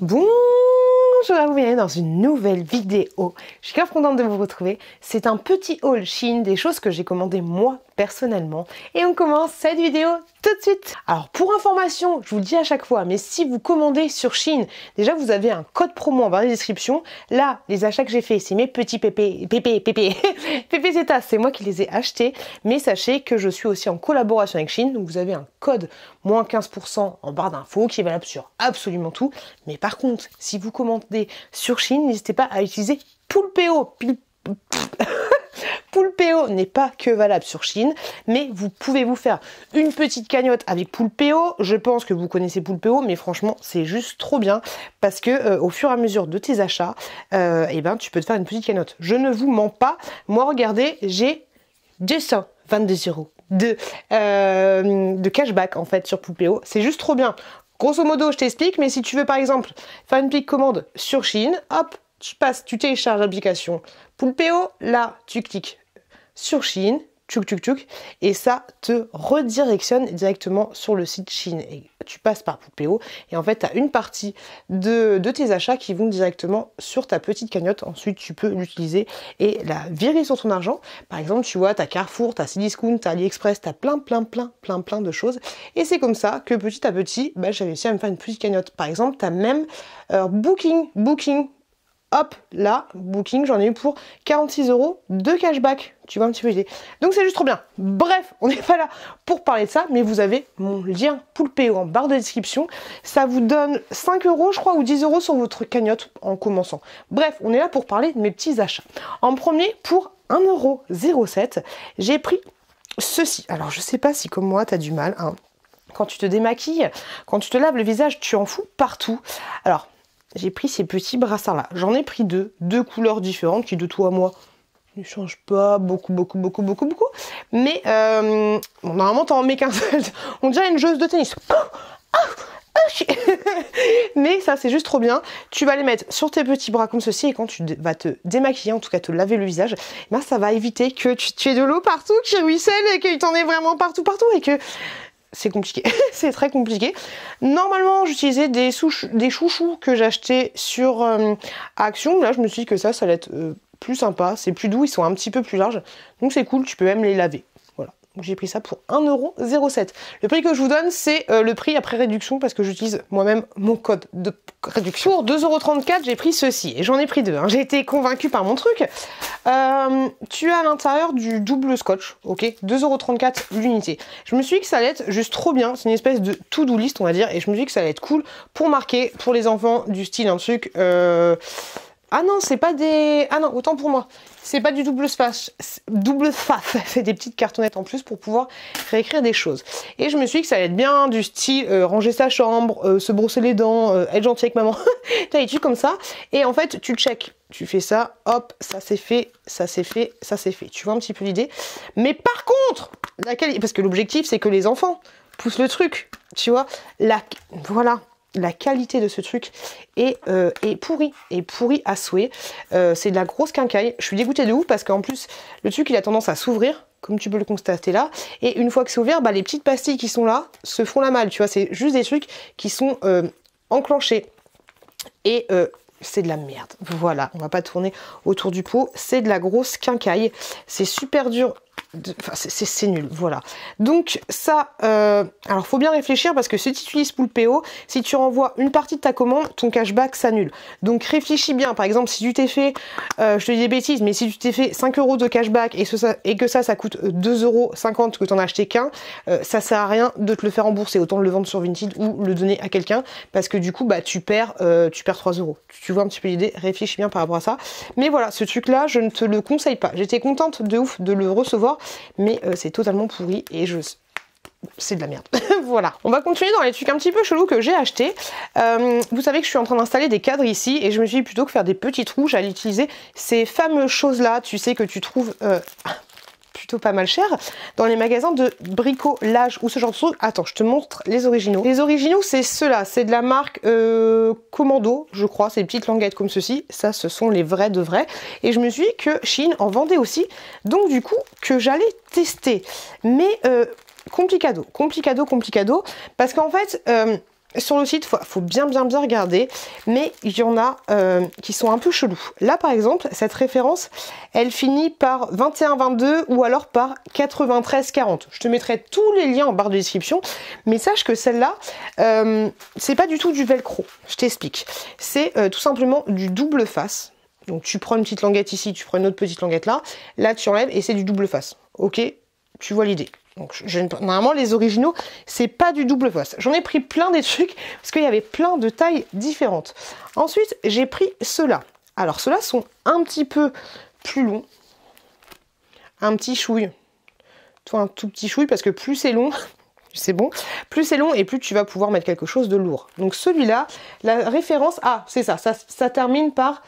Bonjour à vous, bienvenue dans une nouvelle vidéo. Je suis grave contente de vous retrouver. C'est un petit haul Shein des choses que j'ai commandées moi personnellement. Et on commence cette vidéo tout de suite. Alors pour information, je vous le dis à chaque fois, mais si vous commandez sur Shein, déjà vous avez un code promo en barre de description. Là, les achats que j'ai faits, c'est mes petits pépés Zeta, c'est moi qui les ai achetés. Mais sachez que je suis aussi en collaboration avec Shein, donc vous avez un code moins 15% en barre d'infos qui est valable sur absolument tout. Mais par contre, si vous commandez sur Shein, n'hésitez pas à utiliser Poulpeo. Poulpeo n'est pas que valable sur Shein, mais vous pouvez vous faire une petite cagnotte avec Poulpeo. Je pense que vous connaissez Poulpeo, mais franchement, c'est juste trop bien parce que au fur et à mesure de tes achats, tu peux te faire une petite cagnotte. Je ne vous mens pas. Moi, regardez, j'ai 222 € de cashback en fait sur Poulpeo. C'est juste trop bien. Grosso modo, je t'explique, mais si tu veux par exemple faire une petite commande sur Shein, hop, tu télécharges l'application Poulpeo, là tu cliques sur Shein, tchouk, et ça te redirectionne directement sur le site Shein. Et tu passes par Poulpeo et en fait tu as une partie de tes achats qui vont directement sur ta petite cagnotte. Ensuite tu peux l'utiliser et la virer sur ton argent. Par exemple, tu vois, tu as Carrefour, tu as Cdiscount, tu as AliExpress, tu as plein de choses. Et c'est comme ça que petit à petit, j'ai réussi à me faire une petite cagnotte. Par exemple, tu as même Booking. Hop, là, Booking, j'en ai eu pour 46 € de cashback. Tu vois un petit peu l'idée. Donc c'est juste trop bien. Bref, on n'est pas là pour parler de ça, mais vous avez mon lien Poulpeo en barre de description. Ça vous donne 5 €, je crois, ou 10 € sur votre cagnotte en commençant. Bref, on est là pour parler de mes petits achats. En premier, pour 1,07 €, j'ai pris ceci. Alors, je sais pas si comme moi, tu as du mal, hein. Quand tu te démaquilles, quand tu te laves le visage, tu en fous partout. Alors, j'ai pris ces petits brassards-là. J'en ai pris deux couleurs différentes qui, de toi à moi, ne changent pas beaucoup. Mais, normalement, t'en mets qu'un seul. On dirait une joueuse de tennis. Mais ça, c'est juste trop bien. Tu vas les mettre sur tes petits bras comme ceci et quand tu vas te démaquiller, en tout cas te laver le visage, ça va éviter que tu aies de l'eau partout qui ruisselle et qu'il t'en ait vraiment partout et que... C'est compliqué, c'est très compliqué. Normalement, j'utilisais des chouchous que j'achetais sur Action. Là, je me suis dit que ça allait être plus sympa. C'est plus doux, ils sont un petit peu plus larges. Donc c'est cool, tu peux même les laver. Voilà. Donc j'ai pris ça pour 1,07 €. Le prix que je vous donne, c'est le prix après réduction parce que j'utilise moi-même mon code de réduction. Pour 2,34 €, j'ai pris ceci. Et j'en ai pris deux. Hein. J'ai été convaincue par mon truc. Tu as à l'intérieur du double scotch, ok, 2,34 € l'unité. Je me suis dit que ça allait être juste trop bien, c'est une espèce de to-do list on va dire, et je me suis dit que ça allait être cool pour marquer pour les enfants du style un truc... Ah non, c'est pas des... Ah non, autant pour moi. C'est pas du double face, c'est des petites cartonnettes en plus pour pouvoir réécrire des choses. Et je me suis dit que ça allait être bien du style ranger sa chambre, se brosser les dents, être gentil avec maman. T'as des trucs comme ça. Et en fait, tu check. Tu fais ça, hop, ça c'est fait, ça c'est fait, ça c'est fait. Tu vois un petit peu l'idée. Mais par contre, parce que l'objectif c'est que les enfants poussent le truc. Tu vois, voilà. La qualité de ce truc est pourrie à souhait. C'est de la grosse quincaille. Je suis dégoûtée de ouf parce qu'en plus, le truc il a tendance à s'ouvrir, comme tu peux le constater là. Et une fois que c'est ouvert, les petites pastilles qui sont là se font la malle. Tu vois, c'est juste des trucs qui sont enclenchés. Et c'est de la merde. Voilà, on va pas tourner autour du pot. C'est de la grosse quincaille. C'est super dur. C'est nul, voilà. Donc ça, alors faut bien réfléchir parce que si tu utilises Poulpeo, si tu renvoies une partie de ta commande, ton cashback s'annule. Donc réfléchis bien, par exemple si tu t'es fait, je te dis des bêtises, mais si tu t'es fait 5 € de cashback et que ça coûte 2,50 € que tu en as acheté qu'un, ça sert à rien de te le faire rembourser, autant le vendre sur Vinted ou le donner à quelqu'un parce que du coup tu perds 3 €. Tu vois un petit peu l'idée, réfléchis bien par rapport à ça. Mais voilà, ce truc là, je ne te le conseille pas. J'étais contente de ouf de le recevoir. Mais c'est totalement pourri et c'est de la merde. Voilà. On va continuer dans les trucs un petit peu chelous que j'ai achetés. Vous savez que je suis en train d'installer des cadres ici et je me suis dit plutôt que faire des petits trous, j'allais utiliser ces fameuses choses-là, tu sais, que tu trouves plutôt pas mal cher dans les magasins de bricolage ou ce genre de trucs. Attends, je te montre les originaux. Les originaux, c'est ceux-là. C'est de la marque Commando, je crois. C'est des petites languettes comme ceci. Ça, ce sont les vrais de vrais. Et je me suis dit que Shein en vendait aussi. Donc, du coup, que j'allais tester. Mais complicado. Parce qu'en fait... sur le site, faut bien regarder, mais il y en a qui sont un peu chelous. Là par exemple, cette référence, elle finit par 21-22 ou alors par 93-40. Je te mettrai tous les liens en barre de description, mais sache que celle-là, c'est pas du tout du velcro, je t'explique. C'est tout simplement du double face. Donc tu prends une petite languette ici, tu prends une autre petite languette là tu enlèves et c'est du double face. Ok, tu vois l'idée. Donc, normalement, les originaux, c'est pas du double face. J'en ai pris plein des trucs parce qu'il y avait plein de tailles différentes. Ensuite, j'ai pris ceux-là. Alors, ceux-là sont un petit peu plus longs. Un petit chouille. Toi, un tout petit chouille parce que plus c'est long, c'est bon. Plus c'est long et plus tu vas pouvoir mettre quelque chose de lourd. Donc, celui-là, la référence, c'est ça termine par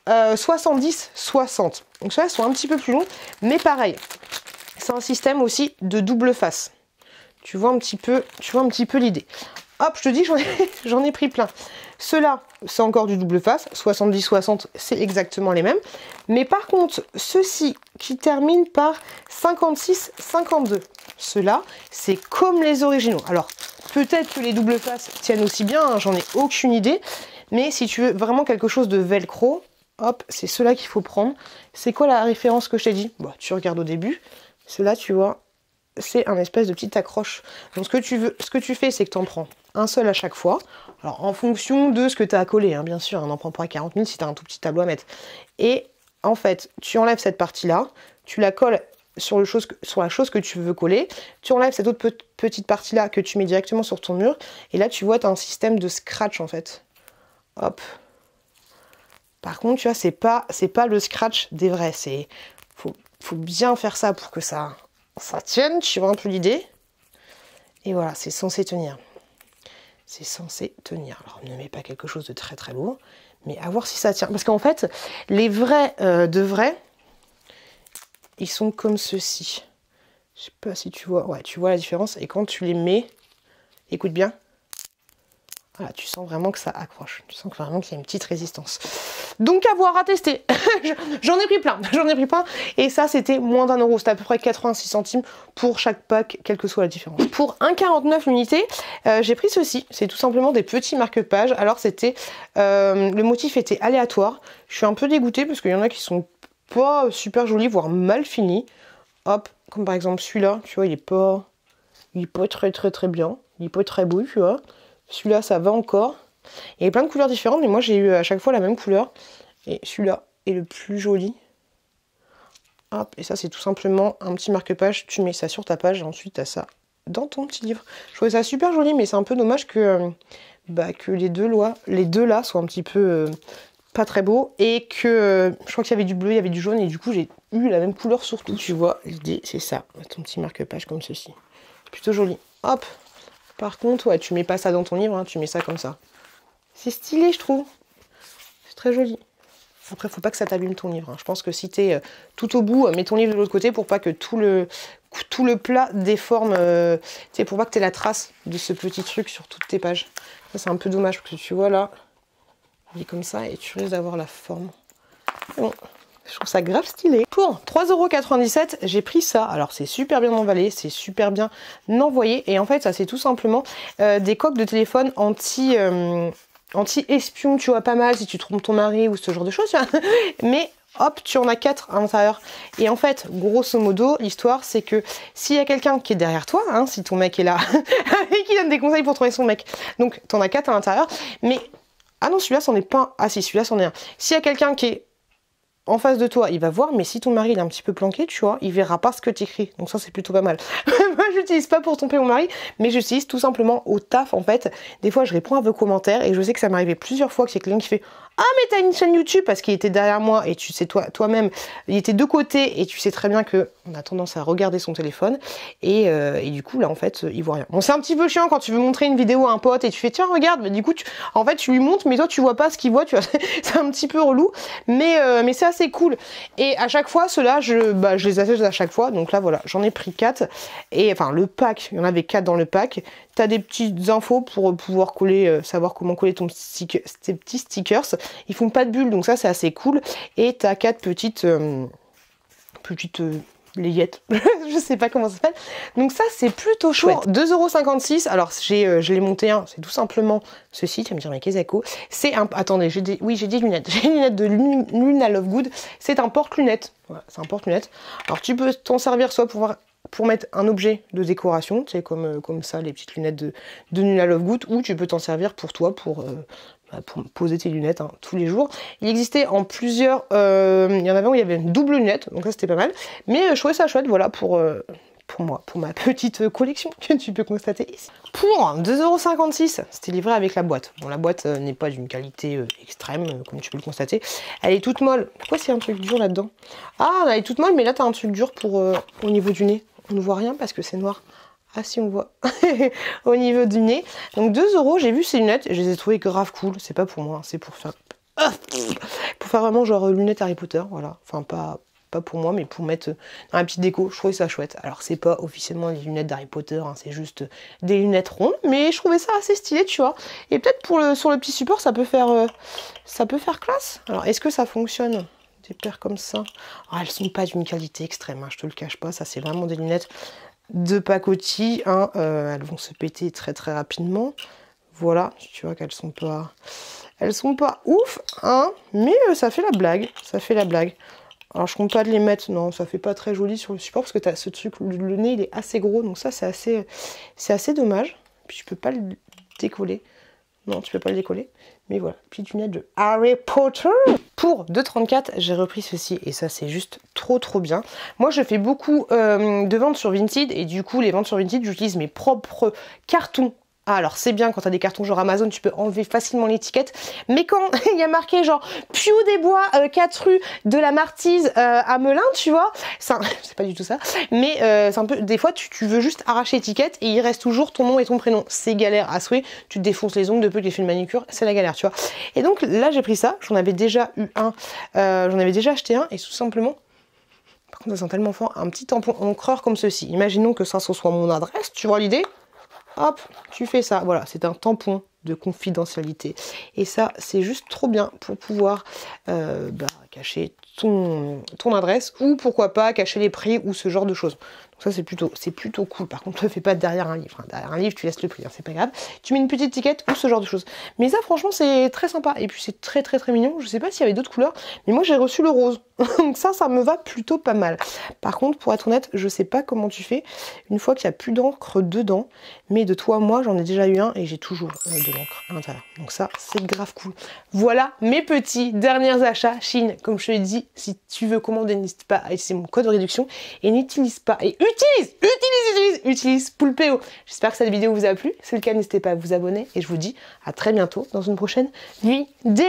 70-60. Donc, ceux-là sont un petit peu plus longs, mais pareil. C'est un système aussi de double face. Tu vois un petit peu l'idée. Hop, je te dis, j'en ai pris plein. Ceux-là, c'est encore du double face. 70-60, c'est exactement les mêmes. Mais par contre, ceux-ci qui terminent par 56-52, ceux-là, c'est comme les originaux. Alors, peut-être que les double faces tiennent aussi bien, hein, j'en ai aucune idée. Mais si tu veux vraiment quelque chose de velcro, hop, c'est ceux-là qu'il faut prendre. C'est quoi la référence que je t'ai dit? Bon, tu regardes au début. Cela, tu vois, c'est un espèce de petite accroche. Donc ce que tu fais, c'est que tu en prends un seul à chaque fois. Alors en fonction de ce que tu as à coller, hein, bien sûr, on n'en prend pas 40 000 si tu as un tout petit tableau à mettre. Et en fait, tu enlèves cette partie-là, tu la colles sur la chose que tu veux coller, tu enlèves cette autre petite partie-là que tu mets directement sur ton mur, et là tu vois, tu as un système de scratch en fait. Hop. Par contre, tu vois, c'est pas le scratch des vrais, c'est... Faut bien faire ça pour que ça tienne, tu vois un peu l'idée. Et voilà, c'est censé tenir. C'est censé tenir. Alors, ne mets pas quelque chose de très lourd, mais à voir si ça tient. Parce qu'en fait, les vrais de vrais, ils sont comme ceci. Je sais pas si tu vois. Ouais, tu vois la différence. Et quand tu les mets, écoute bien. Voilà, tu sens vraiment que ça accroche. Tu sens vraiment qu'il y a une petite résistance. Donc à voir, à tester. J'en ai pris plein. Et ça, c'était moins d'1 euro. C'était à peu près 86 centimes pour chaque pack, quelle que soit la différence. Pour 1,49 l'unité, j'ai pris ceci. C'est tout simplement des petits marque-pages. Alors c'était... le motif était aléatoire. Je suis un peu dégoûtée parce qu'il y en a qui sont pas super jolis, voire mal finis. Hop, comme par exemple celui-là. Tu vois, il est pas très bien. Il est pas très beau, tu vois. Celui-là, ça va encore. Il y a plein de couleurs différentes, mais moi, j'ai eu à chaque fois la même couleur. Et celui-là est le plus joli. Hop, et ça, c'est tout simplement un petit marque-page. Tu mets ça sur ta page et ensuite, tu as ça dans ton petit livre. Je trouvais ça super joli, mais c'est un peu dommage que les deux là soient un petit peu pas très beaux. Et que je crois qu'il y avait du bleu, il y avait du jaune, et du coup, j'ai eu la même couleur sur tout. Tu vois, l'idée, c'est ça. Ton petit marque-page comme ceci. C'est plutôt joli. Hop. Par contre, ouais, tu mets pas ça dans ton livre, hein, tu mets ça comme ça. C'est stylé, je trouve. C'est très joli. Après, faut pas que ça t'abîme ton livre. Hein. Je pense que si t'es tout au bout, mets ton livre de l'autre côté pour pas que tout le plat déforme. Pour pas que t'aies la trace de ce petit truc sur toutes tes pages. Ça, c'est un peu dommage parce que tu vois là, il est comme ça et tu risques d'avoir la forme. Bon. Je trouve ça grave stylé. Pour 3,97 €, j'ai pris ça. Alors, c'est super bien emballé, c'est super bien envoyé. Et en fait, ça, c'est tout simplement des coques de téléphone anti-espion, tu vois, pas mal si tu trompes ton mari ou ce genre de choses. Mais hop, tu en as 4 à l'intérieur. Et en fait, grosso modo, l'histoire, c'est que s'il y a quelqu'un qui est derrière toi, hein, si ton mec est là, et qui donne des conseils pour trouver son mec, donc t'en as 4 à l'intérieur. Mais, ah non, celui-là, c'en est pas un. Ah si, celui-là, c'en est un. S'il y a quelqu'un qui est en face de toi, il va voir, mais si ton mari il est un petit peu planqué, tu vois, il verra pas ce que tu écris. Donc ça, c'est plutôt pas mal. Moi, j'utilise pas pour tromper mon mari, mais j'utilise tout simplement au taf, en fait. Des fois, je réponds à vos commentaires et je sais que ça m'est arrivé plusieurs fois que c'est quelqu'un qui fait « Ah, mais t'as une chaîne YouTube !» parce qu'il était derrière moi et tu sais, toi-même, il était de côté et tu sais très bien que on a tendance à regarder son téléphone et du coup, là, en fait, il voit rien. Bon, c'est un petit peu chiant quand tu veux montrer une vidéo à un pote et tu fais « Tiens, regarde !» Mais du coup, en fait, tu lui montres, mais toi, tu vois pas ce qu'il voit, tu vois. C'est un petit peu relou, mais c'est assez cool. Et à chaque fois, ceux-là, je les achète à chaque fois. Donc là, voilà, j'en ai pris 4. Et enfin, le pack, il y en avait 4 dans le pack. Tu as des petites infos pour pouvoir coller, savoir comment coller tes petits stickers. Ils font pas de bulles, donc ça, c'est assez cool. Et tu as 4 petites les Yettes, je sais pas comment ça s'appelle. Donc ça c'est plutôt chouette. 2,56 €. Alors je l'ai monté un, c'est tout simplement ceci, tu vas me dire mais qu'est-ce que c'est un, attendez, j'ai des lunettes. J'ai une lunette de Luna Lovegood, c'est un porte-lunettes. Voilà, c'est un porte-lunettes. Alors tu peux t'en servir soit pour mettre un objet de décoration, tu sais, comme ça, les petites lunettes de Luna Lovegood, ou tu peux t'en servir pour toi, pour poser tes lunettes hein, tous les jours. Il existait en plusieurs, il y en avait où il y avait une double lunette, donc ça c'était pas mal, mais je trouvais ça chouette, voilà, pour moi, pour ma petite collection que tu peux constater ici. Pour 2,56 €, c'était livré avec la boîte. Bon, la boîte n'est pas d'une qualité extrême, comme tu peux le constater. Elle est toute molle. Pourquoi c'est un truc dur là-dedans? Ah, elle est toute molle, mais là, tu as un truc dur pour au niveau du nez. On ne voit rien parce que c'est noir. Ah si, on voit au niveau du nez. Donc 2 €, j'ai vu ces lunettes et je les ai trouvées grave cool. C'est pas pour moi, c'est pour faire vraiment genre lunettes Harry Potter, voilà. Enfin, pas pour moi, mais pour mettre dans la petite déco. Je trouvais ça chouette. Alors, c'est pas officiellement les lunettes d'Harry Potter, hein, c'est juste des lunettes rondes, mais je trouvais ça assez stylé, tu vois. Et peut-être sur le petit support, ça peut faire classe. Alors, est-ce que ça fonctionne? Des paires comme ça. Oh, elles sont pas d'une qualité extrême, hein, je te le cache pas. Ça, c'est vraiment des lunettes de pacotille. Hein, elles vont se péter très très rapidement. Voilà, tu vois qu'elles sont pas ouf, hein, mais ça fait la blague. Ça fait la blague. Alors je compte pas de les mettre, non, ça fait pas très joli sur le support parce que tu as ce truc, le nez il est assez gros, donc ça c'est assez dommage. Puis je peux pas le décoller. Non, tu peux pas le décoller. Mais voilà, petite lunette de Harry Potter. Pour 2,34 €, j'ai repris ceci et ça c'est juste trop bien. Moi je fais beaucoup de ventes sur Vinted et du coup les ventes sur Vinted j'utilise mes propres cartons. Ah, alors c'est bien quand tu as des cartons genre Amazon, tu peux enlever facilement l'étiquette. Mais quand il y a marqué genre Piau des Bois, 4 rue de la Martise à Melun, tu vois, c'est pas du tout ça. Mais c'est un peu, des fois tu veux juste arracher l'étiquette et il reste toujours ton nom et ton prénom. C'est galère à souhait, tu te défonces les ongles depuis que tu as fait une manucure, c'est la galère, tu vois. Et donc là j'ai pris ça, j'en avais déjà eu un, j'en avais déjà acheté un et tout simplement... Par contre ça sent tellement fort, un petit tampon encreur comme ceci. Imaginons que ça soit mon adresse, tu vois l'idée? Hop, tu fais ça. Voilà, c'est un tampon de confidentialité. Et ça, c'est juste trop bien pour pouvoir cacher ton adresse ou pourquoi pas cacher les prix ou ce genre de choses. Donc ça, c'est plutôt cool. Par contre, ne le fais pas derrière un livre. Hein. Derrière un livre, tu laisses le prix, hein, c'est pas grave. Tu mets une petite étiquette ou ce genre de choses. Mais ça, franchement, c'est très sympa. Et puis, c'est très mignon. Je sais pas s'il y avait d'autres couleurs, mais moi, j'ai reçu le rose. Donc ça me va plutôt pas mal. Par contre, pour être honnête, je sais pas comment tu fais une fois qu'il n'y a plus d'encre dedans. Mais de toi, moi, j'en ai déjà eu un et j'ai toujours de l'encre à l'intérieur. Donc ça, c'est grave cool. Voilà mes petits derniers achats Shein. Comme je te l'ai dit, si tu veux commander, n'hésite pas à utiliser mon code de réduction et n'utilise pas et utilise Poulpeo. J'espère que cette vidéo vous a plu. Si c'est le cas, n'hésitez pas à vous abonner et je vous dis à très bientôt dans une prochaine vidéo.